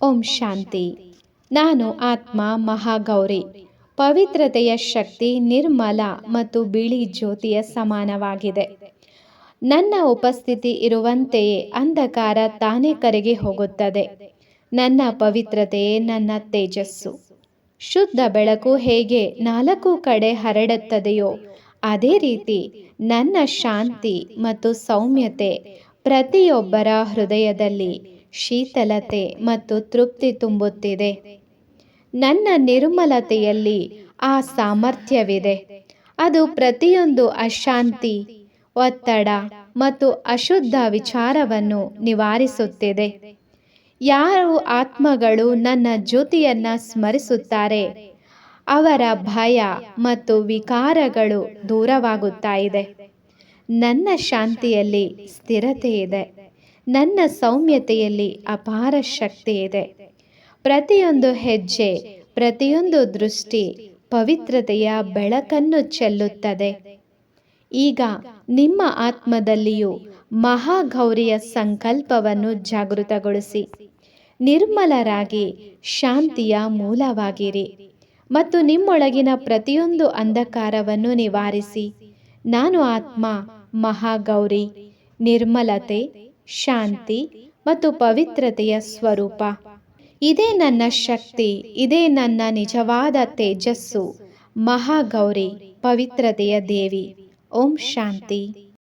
ಓಂ ಶಾಂತಿ. ನಾನು ಆತ್ಮ ಮಹಾಗೌರಿ. ಪವಿತ್ರತೆಯ ಶಕ್ತಿ ನಿರ್ಮಲ ಮತ್ತು ಬಿಳಿ ಜ್ಯೋತಿಯ ಸಮಾನವಾಗಿದೆ. ನನ್ನ ಉಪಸ್ಥಿತಿ ಇರುವಂತೆಯೇ ಅಂಧಕಾರ ತಾನೇ ಕರಗಿ ಹೋಗುತ್ತದೆ. ನನ್ನ ಪವಿತ್ರತೆಯೇ ನನ್ನ ತೇಜಸ್ಸು. ಶುದ್ಧ ಬೆಳಕು ಹೇಗೆ 4 ಕಡೆ ಹರಡುತ್ತದೆಯೋ ಅದೇ ರೀತಿ ನನ್ನ ಶಾಂತಿ ಮತ್ತು ಸೌಮ್ಯತೆ ಪ್ರತಿಯೊಬ್ಬರ ಹೃದಯದಲ್ಲಿ ಶೀತಲತೆ ಮತ್ತು ತೃಪ್ತಿ ತುಂಬುತ್ತಿದೆ. ನನ್ನ ನಿರ್ಮಲತೆಯಲ್ಲಿ ಆ ಸಾಮರ್ಥ್ಯವಿದೆ. ಅದು ಪ್ರತಿಯೊಂದು ಅಶಾಂತಿ, ಒತ್ತಡ ಮತ್ತು ಅಶುದ್ಧ ವಿಚಾರವನ್ನು ನಿವಾರಿಸುತ್ತಿದೆ. ಯಾರು ಆತ್ಮಗಳು ನನ್ನ ಜ್ಯೋತಿಯನ್ನು ಸ್ಮರಿಸುತ್ತಾರೆ ಅವರ ಭಯ ಮತ್ತು ವಿಕಾರಗಳು ದೂರವಾಗುತ್ತಾ ಇದೆ. ನನ್ನ ಶಾಂತಿಯಲ್ಲಿ ಸ್ಥಿರತೆ ಇದೆ. ನನ್ನ ಸೌಮ್ಯತೆಯಲ್ಲಿ ಅಪಾರ ಶಕ್ತಿ ಇದೆ. ಪ್ರತಿಯೊಂದು ಹೆಜ್ಜೆ, ಪ್ರತಿಯೊಂದು ದೃಷ್ಟಿ ಪವಿತ್ರತೆಯ ಬೆಳಕನ್ನು ಚೆಲ್ಲುತ್ತದೆ. ಈಗ ನಿಮ್ಮ ಆತ್ಮದಲ್ಲಿಯೂ ಮಹಾಗೌರಿಯ ಸಂಕಲ್ಪವನ್ನು ಜಾಗೃತಗೊಳಿಸಿ. ನಿರ್ಮಲರಾಗಿ ಶಾಂತಿಯ ಮೂಲವಾಗಿರಿ ಮತ್ತು ನಿಮ್ಮೊಳಗಿನ ಪ್ರತಿಯೊಂದು ಅಂಧಕಾರವನ್ನು ನಿವಾರಿಸಿ. ನಾನು ಆತ್ಮ ಮಹಾಗೌರಿ, ನಿರ್ಮಲತೆ, ಶಾಂತಿ ಮತ್ತು ಪವಿತ್ರತೆಯ ಸ್ವರೂಪ. ಇದೇ ನನ್ನ ಶಕ್ತಿ, ಇದೇ ನನ್ನ ನಿಜವಾದ ತೇಜಸ್ಸು. ಮಹಾಗೌರಿ, ಪವಿತ್ರತೆಯ ದೇವಿ. ಓಂ ಶಾಂತಿ.